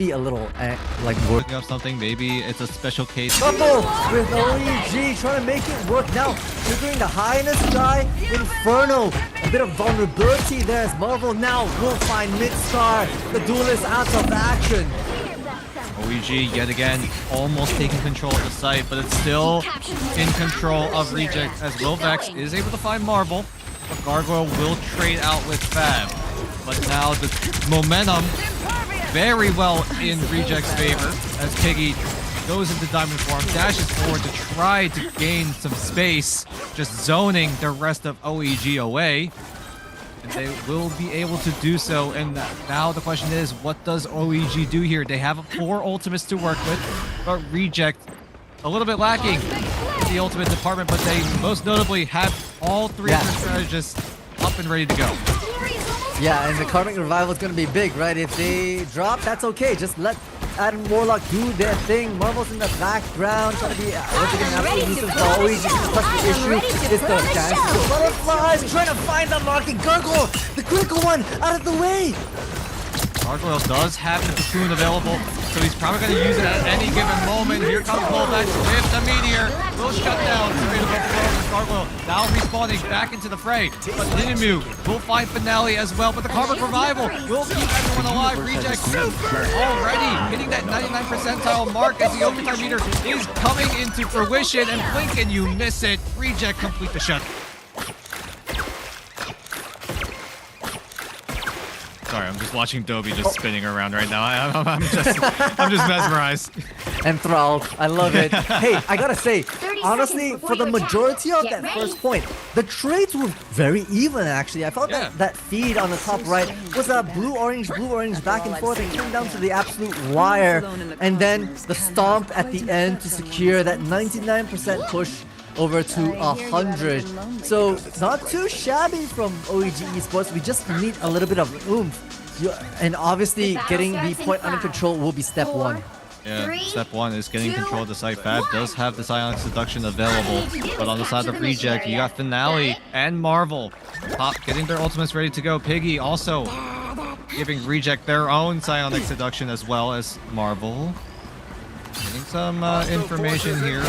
be a little like Looking up something, maybe it's a special case. Couple with OEG trying to make it work now. Triggering the high in the sky. Inferno. A bit of vulnerability there as Marvel now will find mid-star. The duelist out of action. OEG yet again almost taking control of the site, but it's still in control of Reject as Wilvex is able to find Marvel, but Gargoyle will trade out with Fab. But now the momentum very well in Reject's favor as Piggy goes into diamond form, dashes forward to try to gain some space, just zoning the rest of OEG away. And they will be able to do so. And now the question is, what does OEG do here? They have 4 ultimates to work with, but Reject a little bit lacking in the ultimate department, but they most notably have all 3 of their strategists up and ready to go. Yeah, and the Karmic Revival is going to be big, right? If they drop, that's okay. Just let Adam Warlock do their thing. Marvel's in the background, trying to be an absolute nuisance for OEG. Plus the issue is the dance. The butterflies trying to find the marking. Gargoyle, the critical one, out of the way. Gargoyle does have the cocoon available, so he's probably going to use it at any given moment. Here comes Volvex with the meteor. Will shut down. Gargoyle now respawning back into the fray. But Ninimu will find Finale as well, but the Karmic Revival will keep everyone alive. Reject already hitting that 99 percentile mark as the overtime meter is coming into fruition. And blink and you miss it. Reject complete the shut. Sorry, I'm just watching Dobby just spinning around right now. I'm just mesmerized. Enthralled. I love it. Hey, I gotta say, honestly, for the majority of that first point, the trades were very even, actually. I felt that feed on the top right was a blue-orange, back and forth. It came down to the absolute wire. And then the stomp at the end to secure that 99% push over to 100. So not too shabby from OEG Esports. We just need a little bit of oomph. And obviously getting the point under control will be step 1. Yeah, step 1 is getting control of the site. Fab does have the Psionic Seduction available, but on the side of Reject, you got Finale and Marvel. Pop getting their ultimates ready to go. Piggy also giving Reject their own Psionic Seduction as well as Marvel. Getting some information here.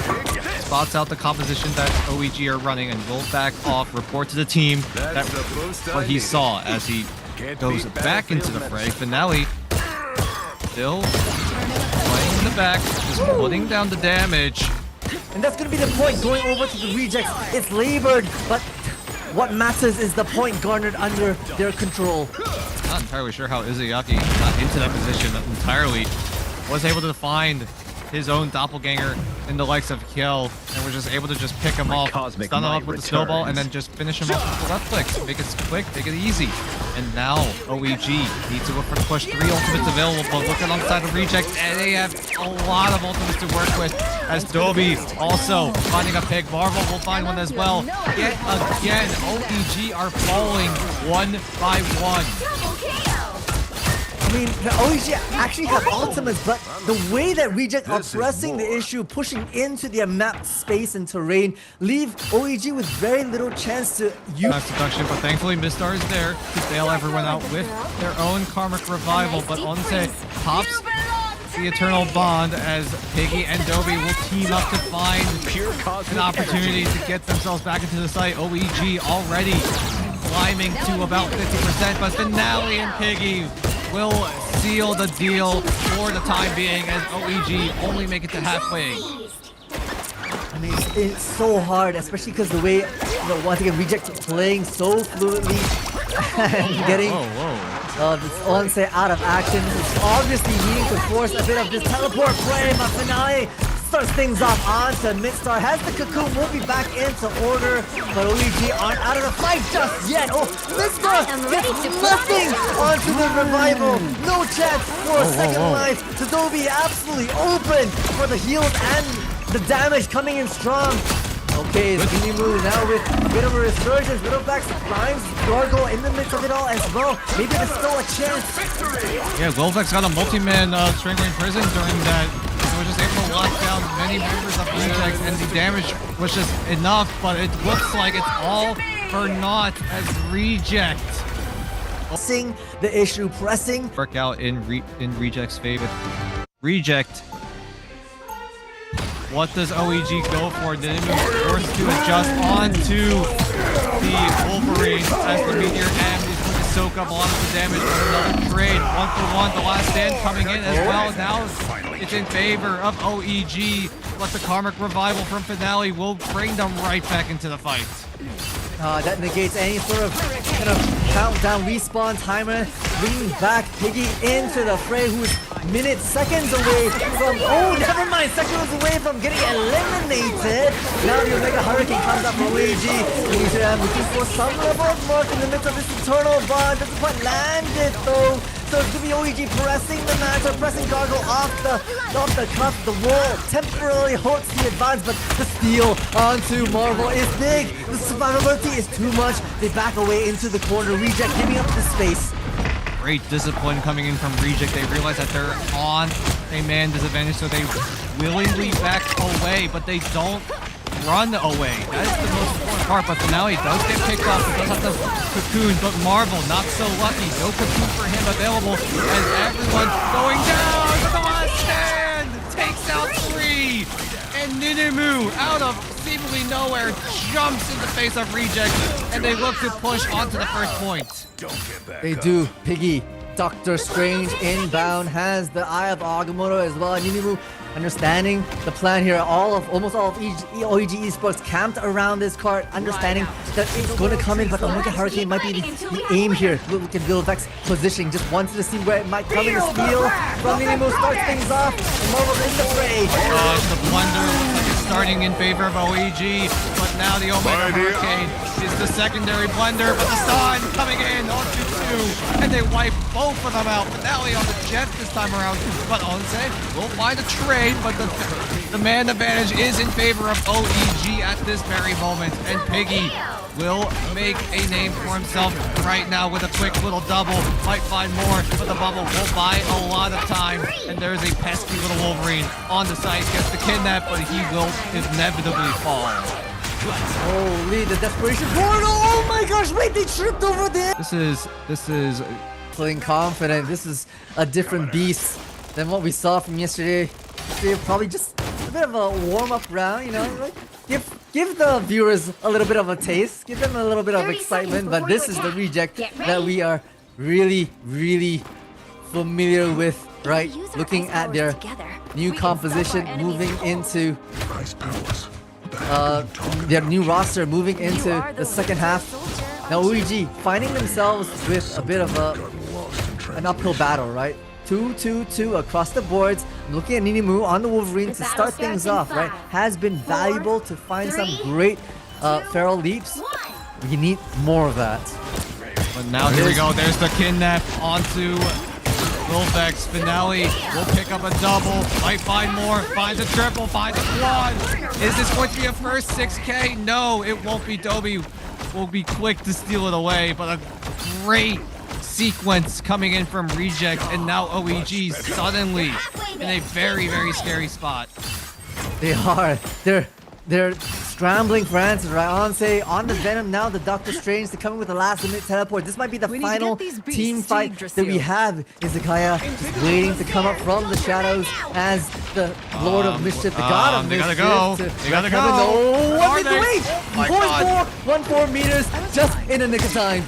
Spots out the composition that OEG are running and will back off, report to the team that what he saw as he goes back into the fray. Finale still playing in the back, just putting down the damage. And that's going to be the point going over to the Rejects. It's labored, but what matters is the point garnered under their control. Not entirely sure how Izayaki got into that position entirely. Was able to find his own doppelganger in the likes of Kiel, and was just able to just pick him off, stun him up with the snowball, and then just finish him off with the left click. Make it quick, make it easy. And now OEG needs to go for the push. 3 ultimates available, but look alongside the Reject, and they have a lot of ultimates to work with. As Dobby also finding a pick. Marvel will find one as well. Yet again, OEG are falling 1 by 1. I mean, the OEG actually have ultimates, but the way that Reject are pressing the issue, pushing into their mapped space and terrain, leave OEG with very little chance to use seduction, but thankfully Mistar is there to bail everyone out with their own Karmic Revival. But Onse pops the Eternal Bond as Piggy and Dobby will team up to find an opportunity to get themselves back into the site. OEG already climbing to about 50%, but Finale and Piggy will seal the deal for the time being as OEG only make it to halfway. I mean, it's so hard, especially because the way, once again, Reject playing so fluidly and getting this Onse out of action. It's obviously needing to force a bit of this teleport play, but Finale starts things off onto Midstar. Has the cocoon, will be back into order, but OEG aren't out of the fight just yet. Oh, Midstar gets nothing onto the Revival. No chance for a second life. Dobby absolutely open for the heals and the damage coming in strong. Okay, Ninimu now with a bit of a resurgence. Widowback finds Gargoyle in the midst of it all as well. Maybe there's still a chance. Yeah, Wilvex got a multi-man strangling prison during that. He was just able to lock down many members of Reject, and the damage was just enough, but it looks like it's all for naught as Reject Pressing the issue, pressing. Work out in Reject's favor. Reject. What does OEG go for? Ninimu forced to adjust onto the Wolverine as the Meteor M is going to soak up a lot of the damage with another trade. 1-for-1, the last stand coming in as well. Now it's in favor of OEG, but the Karmic Revival from Finale will bring them right back into the fight. That negates any sort of kind of countdown respawn timer, bringing back Piggy into the fray, who's minutes, seconds away from, oh, never mind, seconds away from getting eliminated. Now the Omega Hurricane comes up for OEG. Looking for some level of mark in the midst of this eternal bond. Doesn't quite land it though. So it's going to be OEG pressing the match, or pressing Gargle off the cuff. The wall temporarily holds the advance, but the steal onto Marvel is big. The survivability is too much. They back away into the corner. Reject giving up the space. Great discipline coming in from Reject. They realize that they're on a man disadvantage, so they willingly back away, but they don't run away. That is the most important part, but Finale does get picked off. He does have the cocoon, but Marvel not so lucky. No cocoon for him available as everyone's going down to the last stand. Takes out 3, and Ninimu out of seemingly nowhere jumps in the face of Reject, and they look to push onto the first point. They do. Piggy, Doctor Strange inbound, has the Eye of Agamotto as well. Ninimu understanding the plan here. Almost all of OEG Esports camped around this cart, understanding that it's going to come in, but the Omega Hurricane might be the aim here. Look at Vilvex's positioning. Just wanted to see where it might come in. A steal from Ninimu starts things off, and Marvel's in the fray. The blunder looks like it's starting in favor of OEG, but now the Omega Hurricane is the secondary blunder, but the stun coming in on 2-2, and they wipe both of them out. Finale on the Jets this time around, but Onse will find a trade, but the man advantage is in favor of OEG at this very moment, and Piggy will make a name for himself right now with a quick little double. Might find more, but the bubble will buy a lot of time, and there's a pesky little Wolverine on the side. Gets the kidnap, but he will inevitably fall. Holy, the desperation portal! Oh my gosh, wait, they tripped over there! This is feeling confident. This is a different beast than what we saw from yesterday. Probably just a bit of a warm-up round, you know, like give the viewers a little bit of a taste, give them a little bit of excitement, but this is the Reject that we are really, really familiar with, right? Looking at their new composition, moving into their new roster, moving into the second half. Now OEG finding themselves with a bit of an uphill battle, right? 2-2-2 across the boards. I'm looking at Ninimu on the Wolverine to start things off, right? Has been valuable to find some great feral leaps. We need more of that. But now here we go. There's the kidnap onto Wilvex. Finale will pick up a double. Might find more. Finds a triple. Finds a quad. Is this going to be a first 6K? No, it won't be. Dobie will be quick to steal it away, but a great sequence coming in from Reject, and now OEG suddenly in a very, very scary spot. They are. They're scrambling for answers, right? Onse on the Venom, now the Doctor Strange to come in with the last minute teleport. This might be the final team fight that we have. Izakaya just waiting to come up from the shadows as the Lord of Mischief, the God of Mischief. They gotta go. They gotta go. Oh, what did they wait? My God. 1-4 meters just in the nick of time.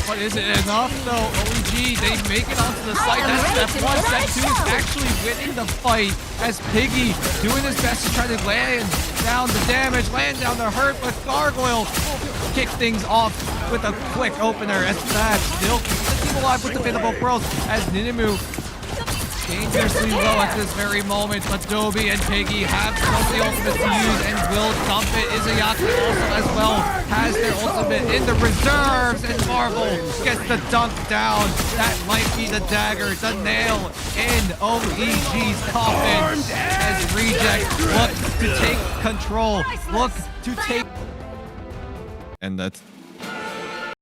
But is it enough though? OEG, they make it onto the site. That's step 1. Step 2 is actually winning the fight as Piggy doing his best to try to land down the damage, land down the hurt, but Gargoyle will kick things off with a quick opener as Fab still keeps the team alive with the bit of both worlds as Ninimu dangerously low at this very moment, but Dobie and Piggy have some of the ultimate to use and will dump it. Izayaki also as well has their ultimate in the reserves, and Marvel gets the dunk down. That might be the dagger, the nail in OEG's coffin as Reject look to take control, look to take... And that's